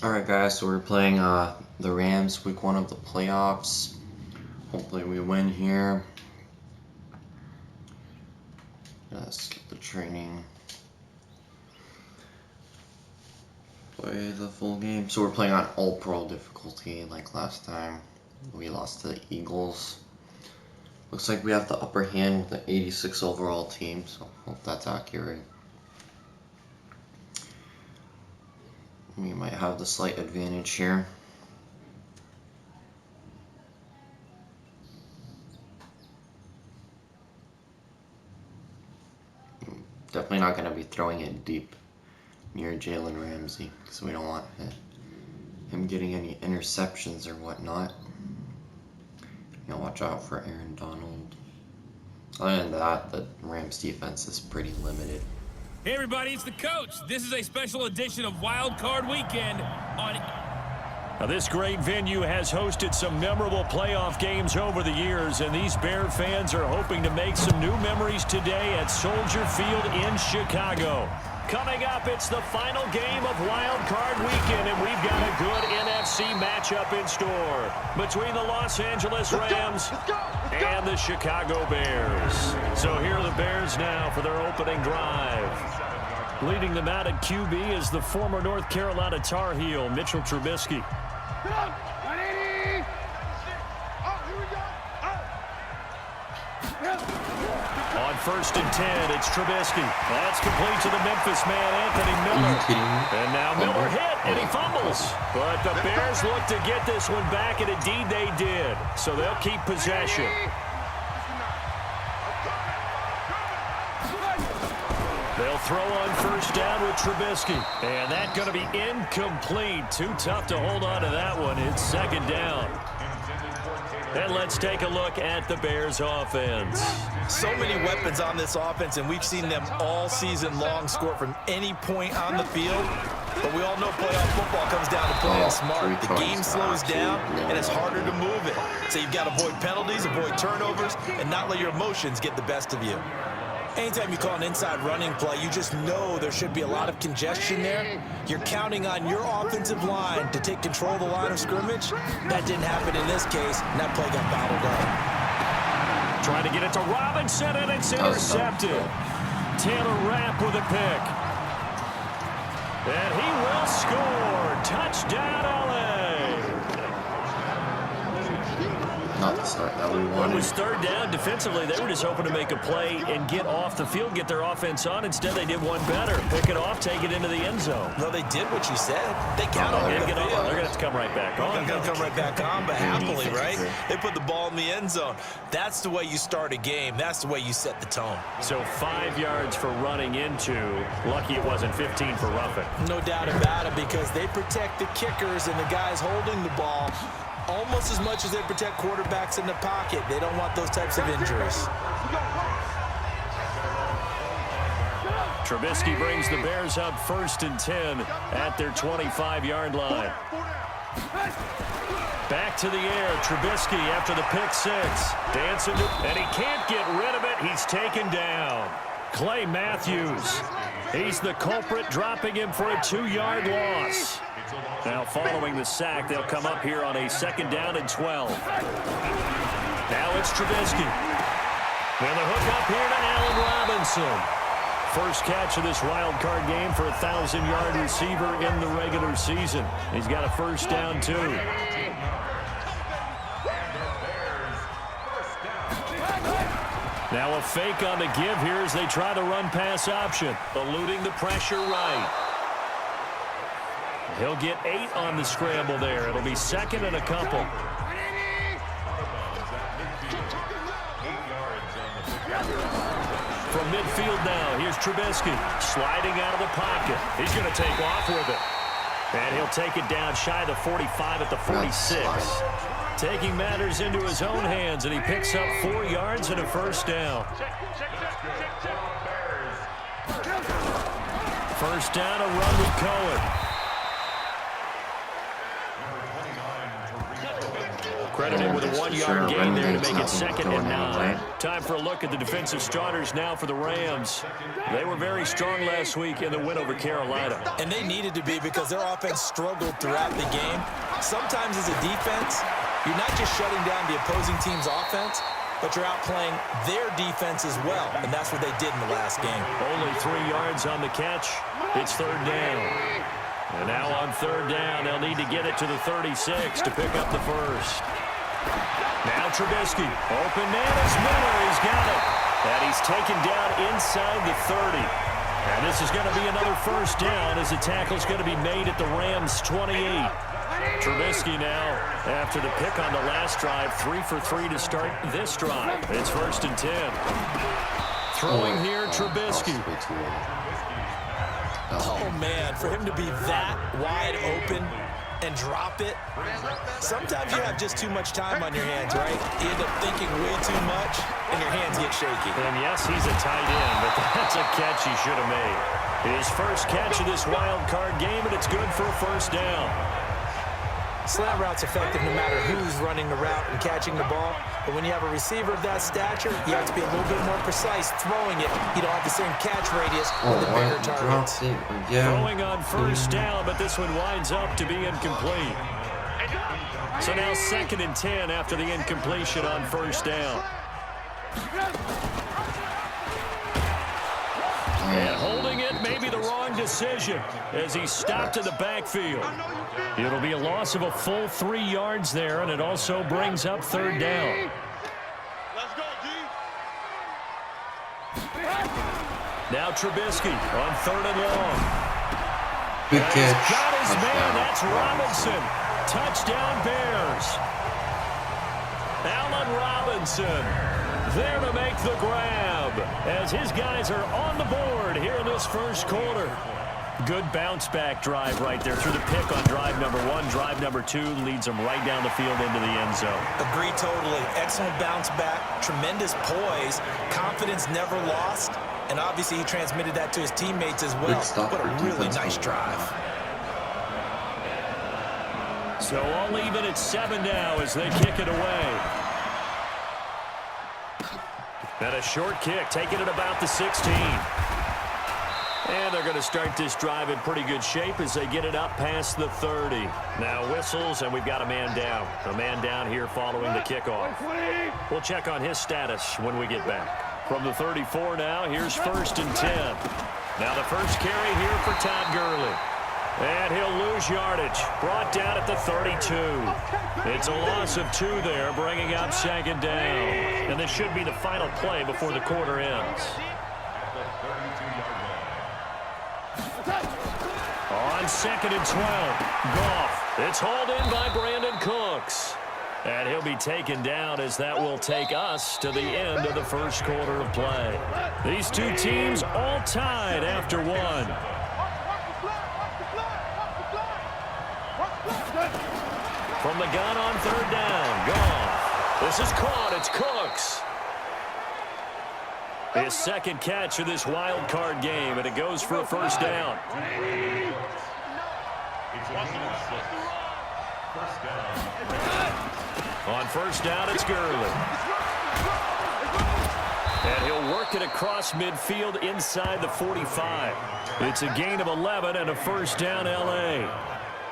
Alright guys, so we're playing the Rams week 1 of the playoffs. Hopefully we win here. Skip the training. Play the full game. So we're playing on all-pro difficulty like last time. We lost to the Eagles. Looks like we have the upper hand with the 86 overall team, so hope that's accurate. We might have the slight advantage here. Definitely not going to be throwing it deep near Jalen Ramsey because we don't want him getting any interceptions or whatnot. You know, watch out for Aaron Donald. Other than that, the Rams defense is pretty limited. Hey everybody, it's the coach. This is a special edition of Wild Card Weekend on... Now, this great venue has hosted some memorable playoff games over the years, and these Bear fans are hoping to make some new memories today at Soldier Field in Chicago. Coming up, it's the final game of Wild Card Weekend, and we've got a good NFC matchup in store between the Los Angeles Rams and the Chicago Bears. So here are the Bears now for their opening drive. Leading them out at QB is the former North Carolina Tar Heel, Mitchell Trubisky. On 1st and 10, it's Trubisky. That's complete to the Memphis man, Anthony Miller. Are you kidding me? And now Miller hit, and he fumbles. But the Bears look to get this one back, and indeed they did. So they'll keep possession. They'll throw on 1st down with Trubisky. And that's going to be incomplete. Too tough to hold on to that one. It's 2nd down. And let's take a look at the Bears offense. So many weapons on this offense, and we've seen them all season long score from any point on the field. But we all know playoff football comes down to playing smart. The game slows down, and it's harder to move it. So you've got to avoid penalties, avoid turnovers, and not let your emotions get the best of you. Anytime you call an inside running play, you just know there should be a lot of congestion there. You're counting on your offensive line to take control of the line of scrimmage. That didn't happen in this case, and that play got bottled up. Trying to get it to Robinson, and it's intercepted. Taylor Rapp with a pick. And he will score. Touchdown, LA. Not the start that we wanted. It was 3rd down. Defensively, they were just hoping to make a play and get off the field, get their offense on. Instead, they did one better. Pick it off, take it into the end zone. No, they did what you said. They counted on They're the going field. to have to come right back on. They're going to come right back on, but happily, right? They put the ball in the end zone. That's the way you start a game. That's the way you set the tone. So 5 yards for running into. Lucky it wasn't 15 for roughing. No doubt about it, because they protect the kickers and the guys holding the ball almost as much as they protect quarterbacks in the pocket. They don't want those types of injuries. Trubisky brings the Bears up 1st and 10 at their 25-yard line. Back to the air, Trubisky after the pick 6. Dancing, and he can't get rid of it. He's taken down. Clay Matthews. He's the culprit, dropping him for a 2-yard loss. Now following the sack, they'll come up here on a 2nd down and 12. Now it's Trubisky. And the hook up here to Allen Robinson. First catch of this wild card game for a 1,000-yard receiver in the regular season. He's got a 1st down, too. Now a fake on the give here as they try the run-pass option. Eluding the pressure right. He'll get 8 on the scramble there. It'll be 2nd and a couple. From midfield now, here's Trubisky. Sliding out of the pocket. He's going to take off with it. And he'll take it down shy of the 45 at the 46. Taking matters into his own hands, and he picks up 4 yards and a 1st down. 1st down, a run with Cohen. Credited with a 1-yard gain there to make it 2nd and 9. Time for a look at the defensive starters now for the Rams. They were very strong last week in the win over Carolina. And they needed to be because their offense struggled throughout the game. Sometimes as a defense, you're not just shutting down the opposing team's offense, but you're outplaying their defense as well. And that's what they did in the last game. Only 3 yards on the catch. It's 3rd down. And now on 3rd down, they'll need to get it to the 36 to pick up the first. Now Trubisky. Open man is Miller. He's got it. And he's taken down inside the 30. And this is going to be another first down as the tackle's going to be made at the Rams' 28. Trubisky now, after the pick on the last drive, 3 for 3 to start this drive. It's 1st and 10. Throwing here, Trubisky. Oh, man, for him to be that wide open and drop it. Sometimes you have just too much time on your hands, right? You end up thinking way too much, and your hands get shaky. And yes, he's a tight end, but that's a catch he should have made. His first catch of this wild card game, and it's good for a first down. Slant route's effective no matter who's running the route and catching the ball. But when you have a receiver of that stature, you have to be a little bit more precise throwing it. You don't have the same catch radius with the bigger targets. Throwing on first down, but this one winds up to be incomplete. So now 2nd and 10 after the incompletion on first down. And holding it may be the wrong decision as he stopped in the backfield. It'll be a loss of a full 3 yards there, and it also brings up 3rd down. Let's go, D. Now Trubisky on 3rd and long. Good catch. He's got his man. That's Robinson. Touchdown Bears. Allen Robinson there to make the grab as his guys are on the board here in this first quarter. Good bounce back drive right there through the pick on drive number 1. Drive number 2 leads them right down the field into the end zone. Agree totally. Excellent bounce back. Tremendous poise. Confidence never lost. And obviously he transmitted that to his teammates as well. What a really nice drive. So all even at 7 now as they kick it away. And a short kick, taking it about the 16. And they're going to start this drive in pretty good shape as they get it up past the 30. Now whistles, and we've got a man down. A man down here following the kickoff. We'll check on his status when we get back. From the 34 now, here's 1st and 10. Now the first carry here for Todd Gurley. And he'll lose yardage. Brought down at the 32. It's a loss of 2 there, bringing up 2nd down. And this should be the final play before the quarter ends. On 2nd and 12, Goff. It's hauled in by Brandon Cooks. And he'll be taken down as that will take us to the end of the first quarter of play. These two teams all tied after 1. From the gun on 3rd down, Goff. This is caught. It's Cooks. His 2nd catch of this wild card game, and it goes for a first down. On first down, it's Gurley. And he'll work it across midfield inside the 45. It's a gain of 11 and a first down, L.A.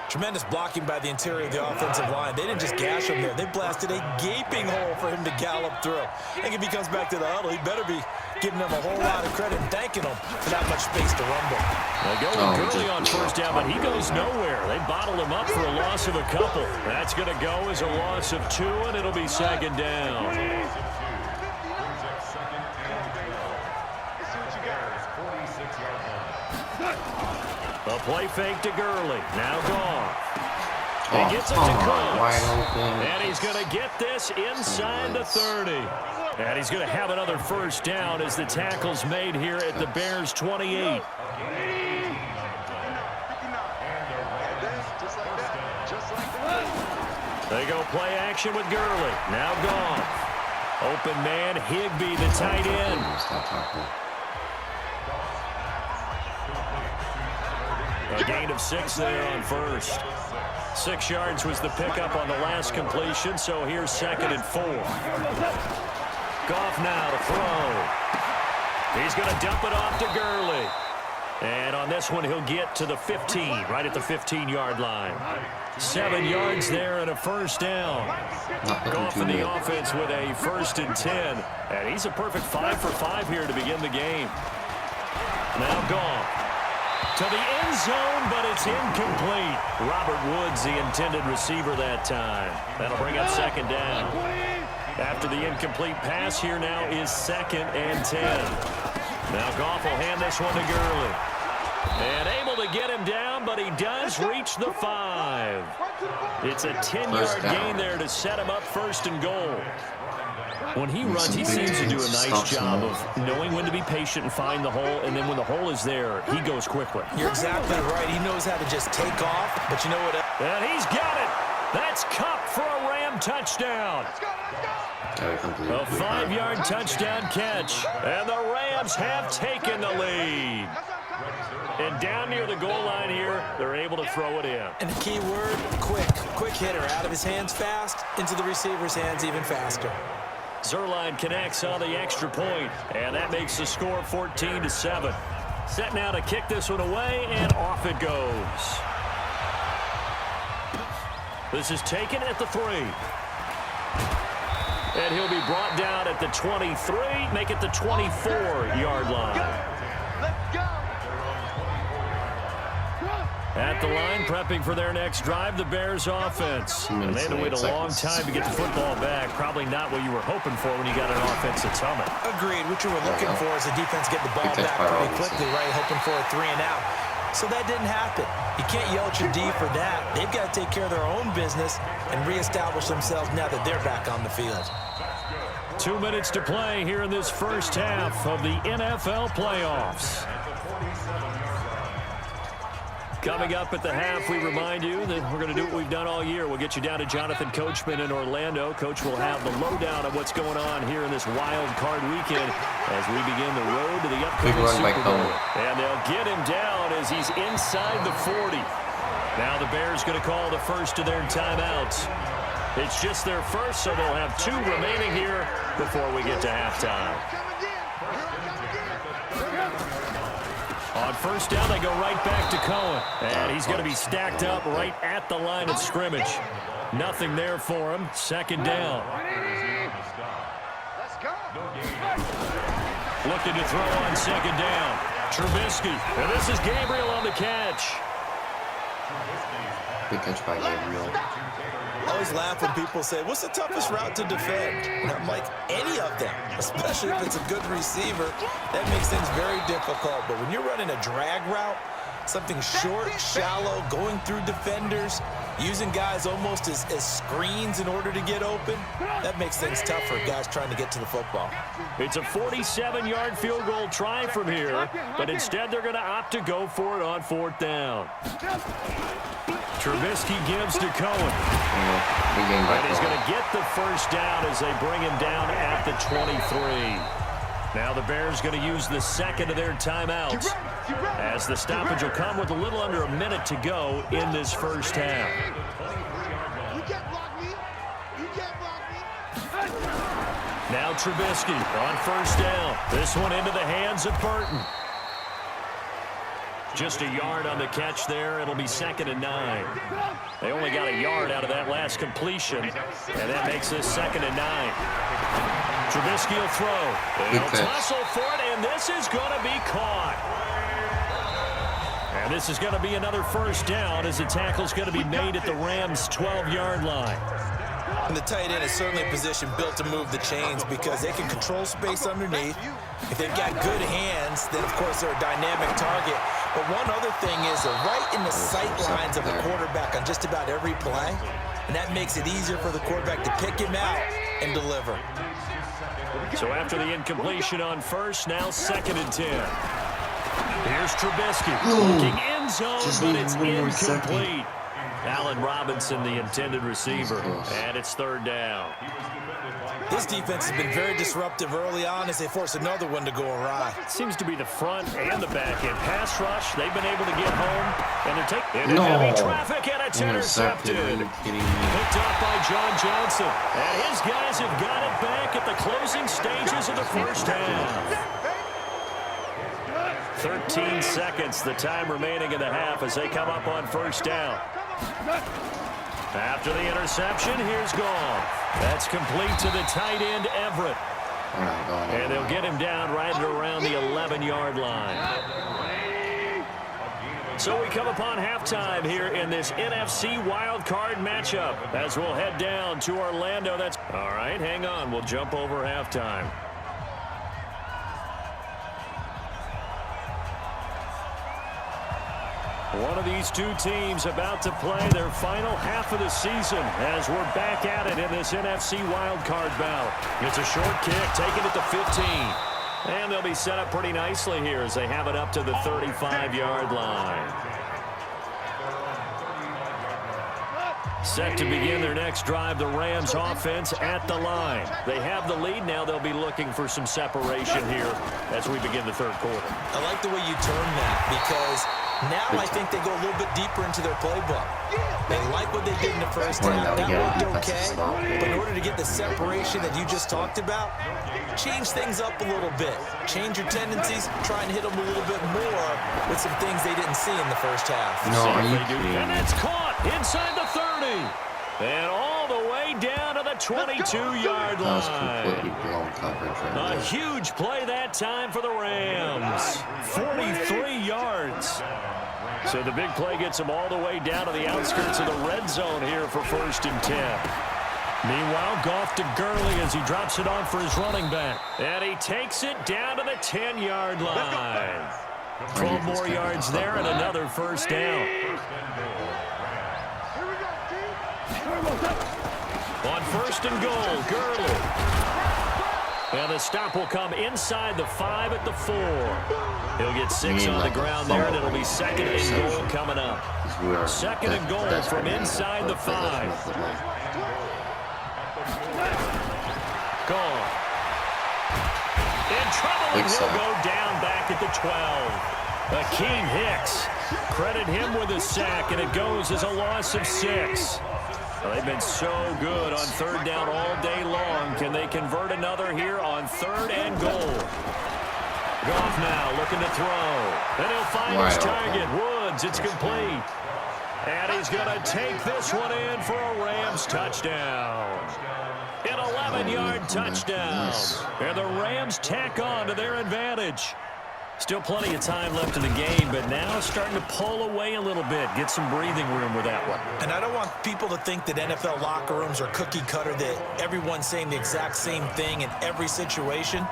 Tremendous blocking by the interior of the offensive line. They didn't just gash him there. They blasted a gaping hole for him to gallop through. I think if he comes back to the huddle, he better be giving them a whole lot of credit and thanking them for that much space to rumble. They go with Gurley on first down, but he goes nowhere. They bottled him up for a loss of a couple. That's going to go as a loss of 2, and it'll be 2nd down. A play fake to Gurley. Now Goff. He gets it to Cooks. And he's going to get this inside the 30. And he's going to have another first down as the tackle's made here at the Bears' 28. They go play action with Gurley. Now Goff. Open man, Higbee, the tight end. A gain of 6 there on first. 6 yards was the pickup on the last completion, so here's 2nd and 4. Goff now to throw. He's going to dump it off to Gurley. And on this one, he'll get to the 15, right at the 15-yard line. 7 yards there and a first down. Goff in the offense with a 1st and 10. And he's a perfect 5 for 5 here to begin the game. Now Goff to the end zone, but it's incomplete. Robert Woods, the intended receiver that time. That'll bring up 2nd down. After the incomplete pass, here now is 2nd and 10. Now Goff will hand this one to Gurley. And able to get him down, but he does reach the 5. It's a 10-yard gain there to set him up 1st and goal. When he runs, he seems to do a nice job of knowing when to be patient and find the hole, and then when the hole is there, he goes quickly. You're exactly right. He knows how to just take off, but you know what? And he's got it. That's Kupp for a Ram touchdown. A 5-yard touchdown catch, and the Rams have taken the lead. And down near the goal line here, they're able to throw it in. And the key word, quick. Quick hitter. Out of his hands fast, into the receiver's hands even faster. Zerline connects on the extra point, and that makes the score 14-7. Set now to kick this one away, and off it goes. This is taken at the 3. And he'll be brought down at the 23, make it the 24-yard line. At the line, prepping for their next drive, the Bears offense. And they had to wait a long time to get the football back. Probably not what you were hoping for when you got an offense that's humming. Agreed. What you were looking for is the defense get the ball back pretty quickly, right? Hoping for a 3 and out. So that didn't happen. You can't yell at your D for that. They've got to take care of their own business and reestablish themselves now that they're back on the field. 2 minutes to play here in this first half of the NFL playoffs. Coming up at the half, we remind you that we're going to do what we've done all year. We'll get you down to Jonathan Coachman in Orlando. Coach will have the lowdown of what's going on here in this wild card weekend as we begin the road to the upcoming Super Bowl. And they'll get him down as he's inside the 40. Now the Bears going to call the first of their timeouts. It's just their first, so they'll have 2 remaining here before we get to halftime. On first down, they go right back to Cohen. And he's going to be stacked up right at the line of scrimmage. Nothing there for him. 2nd down. Looking to throw on 2nd down. Trubisky. And this is Gabriel on the catch. Good catch by Gabriel. I always laugh when people say, what's the toughest route to defend? And I'm like, any of them, especially if it's a good receiver. That makes things very difficult. But when you're running a drag route, something short, shallow, going through defenders, using guys almost as screens in order to get open, that makes things tough for guys trying to get to the football. It's a 47-yard field goal try from here, but instead they're going to opt to go for it on 4th down. Trubisky gives to Cohen. And he's going to get the first down as they bring him down at the 23. Now the Bears going to use the 2nd of their timeouts as the stoppage will come with a little under a minute to go in this first half. Now Trubisky on first down. This one into the hands of Burton. Just a yard on the catch there. It'll be 2nd and 9. They only got a yard out of that last completion, and that makes this 2nd and 9. Trubisky will throw. They'll tussle for it, and this is going to be caught. And this is going to be another first down as the tackle's going to be made at the Rams' 12-yard line. And the tight end is certainly a position built to move the chains because they can control space underneath. If they've got good hands, then, of course, they're a dynamic target. But one other thing is they're right in the sight lines of the quarterback on just about every play. And that makes it easier for the quarterback to pick him out and deliver. So after the incompletion on first, now 2nd and 10. Here's Trubisky looking end zone, but it's incomplete. Allen Robinson, the intended receiver. And it's third down. This defense has been very disruptive early on as they force another one to go awry. Seems to be the front and the back end. Pass rush, they've been able to get home. And they're taking into heavy traffic, and it's intercepted. Picked up by John Johnson. And his guys have got it back at the closing stages of the first half. 13 seconds, the time remaining in the half as they come up on first down. After the interception, here's Goff. That's complete to the tight end, Everett. And they'll get him down right at around the 11-yard line. So we come upon halftime here in this NFC wildcard matchup as we'll head down to Orlando. That's all right, hang on. We'll jump over halftime. One of these two teams about to play their final half of the season as we're back at it in this NFC wildcard bout. It's a short kick, taking it to 15. And they'll be set up pretty nicely here as they have it up to the 35-yard line. Set to begin their next drive, the Rams offense at the line. They have the lead now. They'll be looking for some separation here as we begin the third quarter. I like the way you term that because now I think they go a little bit deeper into their playbook. They like what they did in the first half. That worked okay. But in order to get the separation that you just talked about, change things up a little bit. Change your tendencies. Try and hit them a little bit more with some things they didn't see in the first half. No, are you kidding? And it's caught inside the 30. And all the way down to the 22-yard line. That was completely blown coverage right A there. huge play that time for the Rams. 43 yards. So the big play gets them all the way down to the outskirts of the red zone here for 1st and 10. Meanwhile, Goff to Gurley as he drops it on for his running back. And he takes it down to the 10-yard line. 12 more yards there and another first down. On 1st and goal, Gurley. And the stop will come inside the 5 at the 4. He'll get 6 on the ground there, and it'll be 2nd and goal coming up. 2nd and goal from inside the 5. Goal. In trouble, and he'll go down back at the 12. Akeem Hicks. Credit him with a sack, and it goes as a loss of 6. Well, they've been so good on 3rd down all day long. Can they convert another here on 3rd and goal? Goff now looking to throw. And he'll find his target. Woods, it's complete. And he's going to take this one in for a Rams touchdown. An 11-yard touchdown. And the Rams tack on to their advantage. Still plenty of time left in the game, but now starting to pull away a little bit. Get some breathing room with that one. And I don't want people to think that NFL locker rooms are cookie cutter, that everyone's saying the exact same thing in every situation.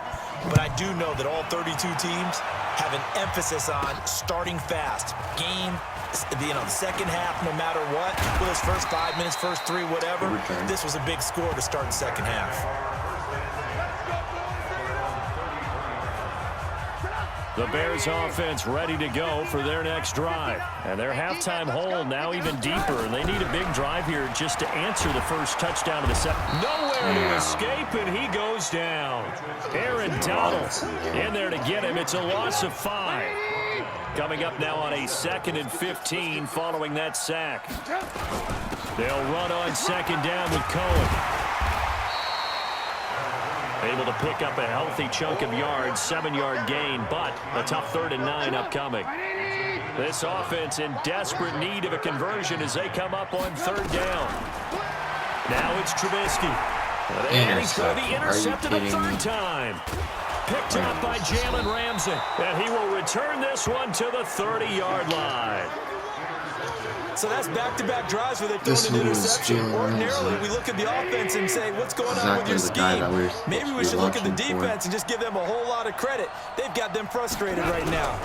But I do know that all 32 teams have an emphasis on starting fast. Game, the second half, no matter what, whether it's first 5 minutes, first 3, whatever, this was a big score to start the second half. The Bears offense ready to go for their next drive. And their halftime hole now even deeper. And they need a big drive here just to answer the first touchdown of the second. Nowhere to escape, and he goes down. Aaron Donald in there to get him. It's a loss of 5. Coming up now on a 2nd and 15 following that sack. They'll run on 2nd down with Cohen. Able to pick up a healthy chunk of yards, 7-yard gain, but a tough 3rd and 9 upcoming. This offense in desperate need of a conversion as they come up on 3rd down. Now it's Trubisky. And he's going to be intercepted a 3rd time. Picked up by Jalen Ramsey. And he will return this one to the 30-yard line. So that's back-to-back drives where they've thrown an interception. Ordinarily, we look at the offense and say, what's going on with your scheme? Maybe we should look at the defense and just give them a whole lot of credit. They've got them frustrated right now.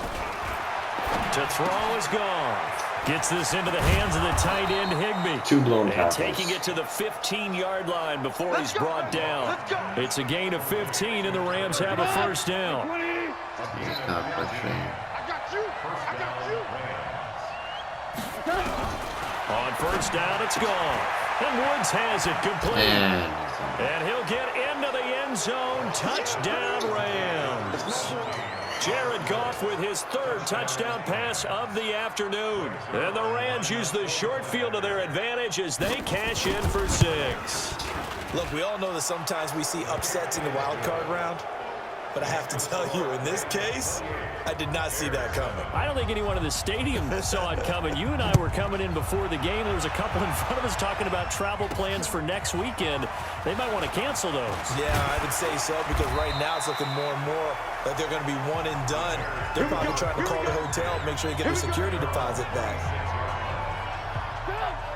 To throw is gone. Gets this into the hands of the tight end, Higbee. 2 blown and tackles. Taking it to the 15-yard line before he's brought down. It's a gain of 15, and the Rams have a first down. He's not frustrated. On first down, it's gone. And Woods has it complete. And he'll get into the end zone. Touchdown, Rams. Jared Goff with his third touchdown pass of the afternoon. And the Rams use the short field to their advantage as they cash in for 6. Look, we all know that sometimes we see upsets in the wild card round. But I have to tell you, in this case, I did not see that coming. I don't think anyone in the stadium saw it coming. You and I were coming in before the game. There was a couple in front of us talking about travel plans for next weekend. They might want to cancel those. Yeah, I would say so, because right now it's looking more and more like they're going to be one and done. They're probably trying to call the hotel, make sure they get their security deposit back.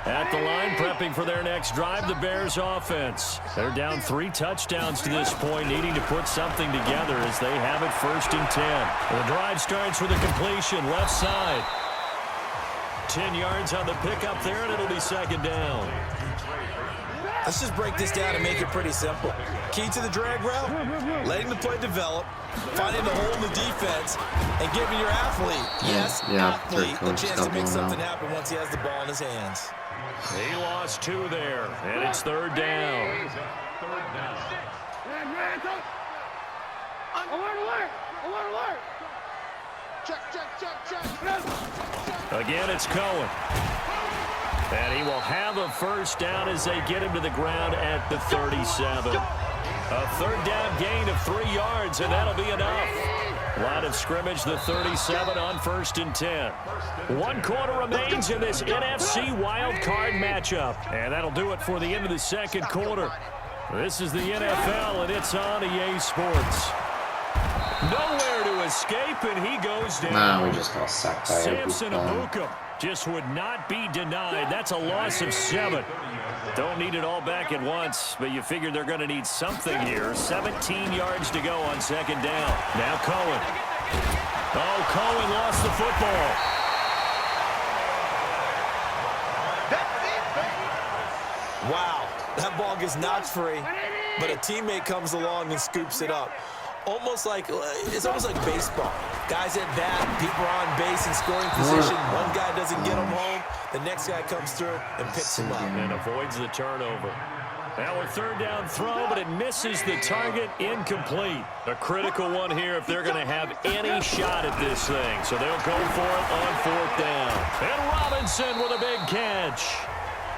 At the line, prepping for their next drive, the Bears offense. They're down 3 touchdowns to this point, needing to put something together as they have it 1st and 10. The drive starts with a completion, left side. 10 yards on the pickup there, and it'll be 2nd down. Let's just break this down and make it pretty simple. Key to the drag route, letting the play develop, finding the hole in the defense, and giving your athlete, a chance to make something happen once he has the ball in his hands. He lost 2 there, and it's 3rd down. Again, it's Cohen. And he will have a 1st down as they get him to the ground at the 37. A 3rd down gain of 3 yards, and that'll be enough. Line of scrimmage, the 37 on 1st and 10. 1 quarter remains in this NFC wild card matchup. And that'll do it for the end of the 2nd quarter. This is the NFL, and it's on EA Sports. Nowhere to escape, and he goes down. We just got sacked by Samson Abuka just would not be denied. That's a loss of 7. Don't need it all back at once, but you figure they're going to need something here. 17 yards to go on 2nd down. Now Cohen. Oh, Cohen lost the football. Wow, that ball gets knocked free, but a teammate comes along and scoops it up. It's almost like baseball. Guys at bat, people are on base in scoring position. One guy doesn't get him home. The next guy comes through and picks him up. And avoids the turnover. Now a 3rd down throw, but it misses the target, incomplete. A critical one here if they're going to have any shot at this thing. So they'll go for it on 4th down. And Robinson with a big catch.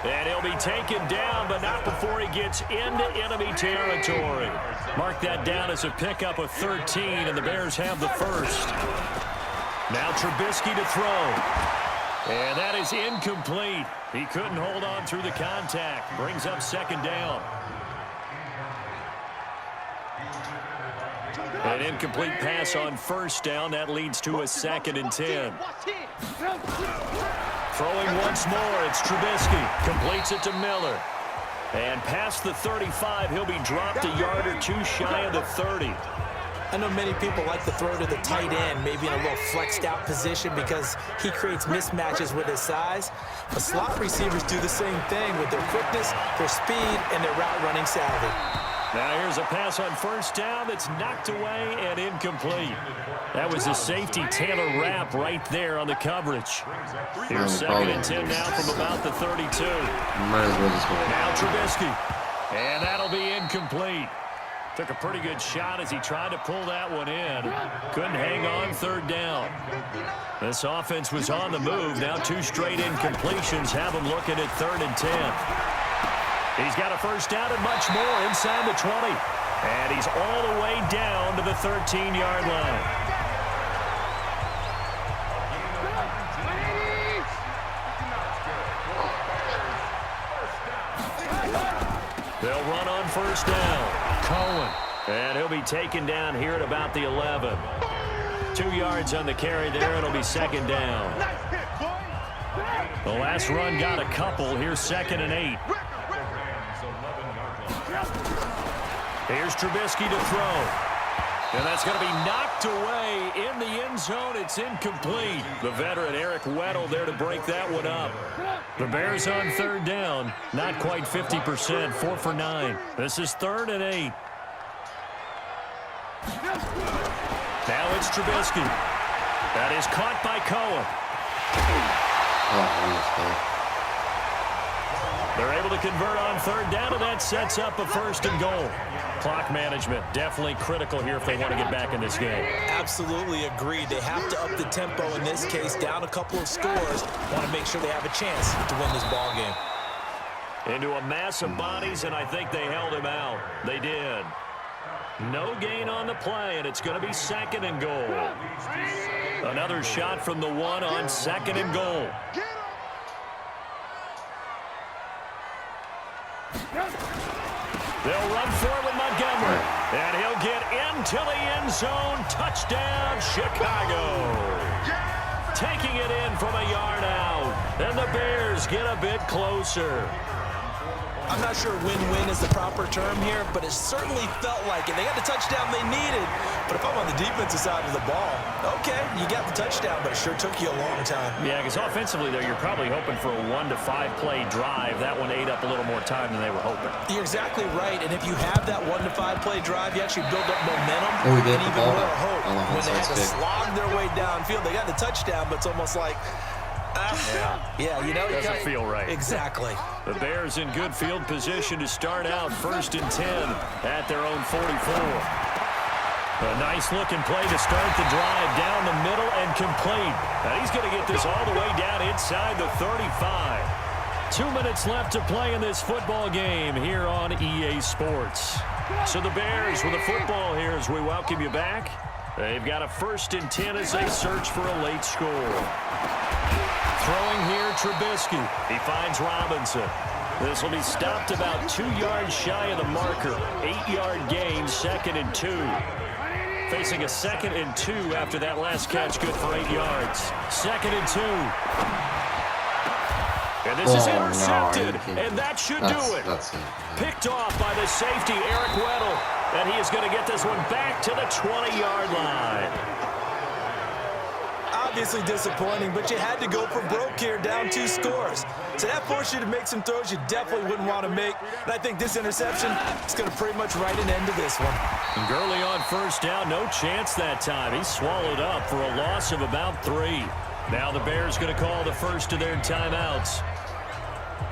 And he'll be taken down, but not before he gets into enemy territory. Mark that down as a pickup of 13, and the Bears have the 1st. Now Trubisky to throw. And that is incomplete. He couldn't hold on through the contact. Brings up 2nd down. An incomplete pass on 1st down. That leads to a 2nd and 10. Throwing once more, it's Trubisky. Completes it to Miller. And past the 35, he'll be dropped a yard or 2 shy of the 30. I know many people like to throw to the tight end, maybe in a little flexed out position because he creates mismatches with his size. But slot receivers do the same thing with their quickness, their speed, and their route running savvy. Now here's a pass on 1st down that's knocked away and incomplete. That was a safety Taylor Rapp right there on the coverage. Here's 2nd and 10 now from about the 32. Might as well just go. Now Trubisky. And that'll be incomplete. Took a pretty good shot as he tried to pull that one in. Couldn't hang on 3rd down. This offense was on the move. Now 2 straight incompletions have him looking at 3rd and 10. He's got a 1st down and much more inside the 20. And he's all the way down to the 13-yard line. They'll run on 1st down. Cohen. And he'll be taken down here at about the 11. 2 yards on the carry there. It'll be 2nd down. The last run got a couple. Here's 2nd and 8. Here's Trubisky to throw. And that's going to be knocked away in the end zone. It's incomplete. The veteran Eric Weddle there to break that one up. The Bears on 3rd down. Not quite 50%. 4 for 9. This is 3rd and 8. Now it's Trubisky. That is caught by Cohen. They're able to convert on third down, and that sets up a 1st and goal. Clock management definitely critical here if they want to get back in this game. Absolutely agreed. They have to up the tempo in this case, down a couple of scores. Want to make sure they have a chance to win this ball game. Into a mass of bodies, and I think they held him out. They did. No gain on the play, and it's going to be 2nd and goal. Another shot from the 1 on 2nd and goal. They'll run forward with Montgomery, and he'll get into the end zone. Touchdown, Chicago. Taking it in from a yard out, and the Bears get a bit closer. I'm not sure win-win is the proper term here, but it certainly felt like it. They got the touchdown they needed, but if I'm on the defensive side of the ball, okay, you got the touchdown, but it sure took you a long time. Yeah, because offensively there, you're probably hoping for a 1 to 5 play drive. That one ate up a little more time than they were hoping. You're exactly right, and if you have that 1 to 5 play drive, you actually build up momentum and even more hope. When they that's had to good. slog their way downfield, they got the touchdown, but it's almost like, yeah, you know, Doesn't feel right. Exactly. The Bears in good field position to start out 1st and 10 at their own 44. A nice-looking play to start the drive down the middle and complete. And he's going to get this all the way down inside the 35. 2 minutes left to play in this football game here on EA Sports. So the Bears with the football here as we welcome you back. They've got a 1st and 10 as they search for a late score. Throwing here, Trubisky. He finds Robinson. This will be stopped about 2 yards shy of the marker. 8-yard gain, 2nd and 2. Facing a 2nd and 2 after that last catch, good for 8 yards. 2nd and 2. And this is intercepted, and that should do it. Picked off by the safety, Eric Weddle. And he is going to get this one back to the 20-yard line. Obviously disappointing, but you had to go for broke here, down 2 scores. So that forced you to make some throws you definitely wouldn't want to make. And I think this interception is going to pretty much write an end to this one. And Gurley on 1st down, no chance that time. He's swallowed up for a loss of about 3. Now the Bears going to call the first of their timeouts,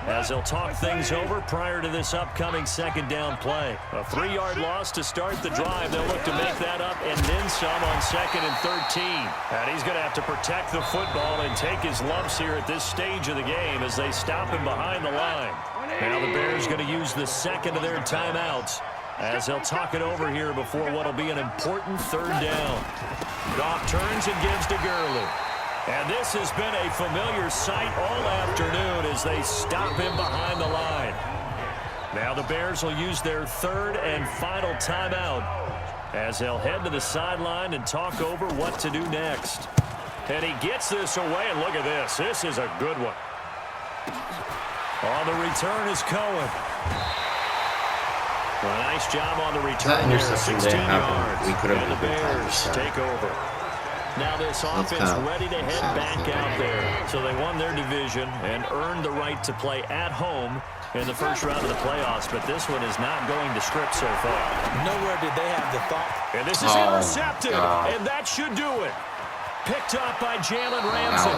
as they'll talk things over prior to this upcoming 2nd down play. A 3-yard loss to start the drive. They'll look to make that up and then some on 2nd and 13. And he's going to have to protect the football and take his lumps here at this stage of the game as they stop him behind the line. Now the Bears going to use the 2nd of their timeouts as they'll talk it over here before what will be an important 3rd down. Goff turns and gives to Gurley. And this has been a familiar sight all afternoon as they stop him behind the line. Now the Bears will use their 3rd and final timeout as they'll head to the sideline and talk over what to do next. And he gets this away, and look at this. This is a good one. On the return is Cohen. Well, a nice job on the return there, 16 yards. And the Bears take over. Now this offense ready to head back out there. So they won their division and earned the right to play at home in the first round of the playoffs, but this one is not going to script so far. Nowhere did they have the thought. And this is intercepted, and that should do it. Picked up by Jalen Ramsey.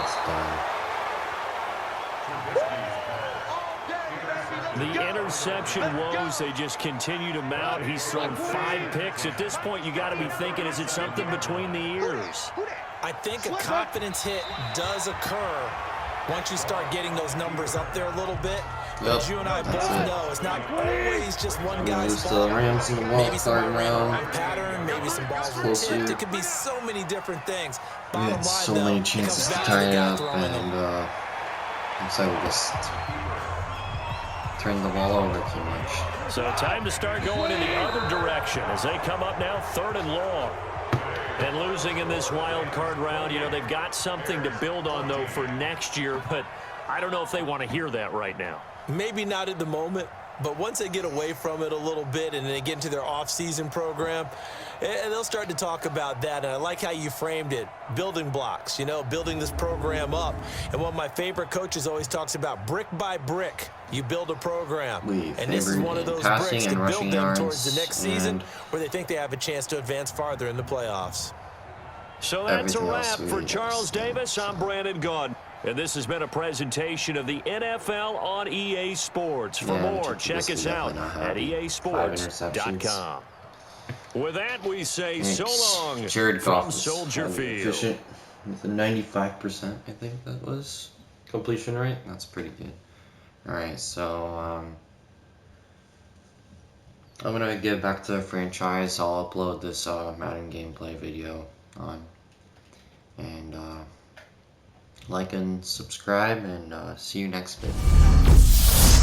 The interception woes, they just continue to mount. He's thrown 5 picks. At this point, you got to be thinking, is it something between the ears? I think a confidence hit does occur once you start getting those numbers up there a little bit. But as you and I both know, it's not always just one guy's fault. Maybe some pattern, maybe some balls were tipped. It could be so many different things. We had so many chances to tie it up, and so we just turned the ball over too much. So time to start going in the other direction as they come up now 3rd and long. And losing in this wild card round, you know, they've got something to build on, though, for next year. But I don't know if they want to hear that right now. Maybe not at the moment, but once they get away from it a little bit and they get into their off-season program, they'll start to talk about that. And I like how you framed it, building blocks, you know, building this program up. And one of my favorite coaches always talks about brick by brick, you build a program. And this is one of those bricks to build them towards the next season where they think they have a chance to advance farther in the playoffs. So that's a wrap for Charles Davis. I'm Brandon Gaudin. And this has been a presentation of the NFL on EA Sports. For more, check us out at easports.com. With that, we say so long from Soldier Field. Efficient with a 95%, I think that was completion rate. That's pretty good. Alright, so I'm gonna get back to the franchise. I'll upload this Madden gameplay video on. And like and subscribe, and see you next video.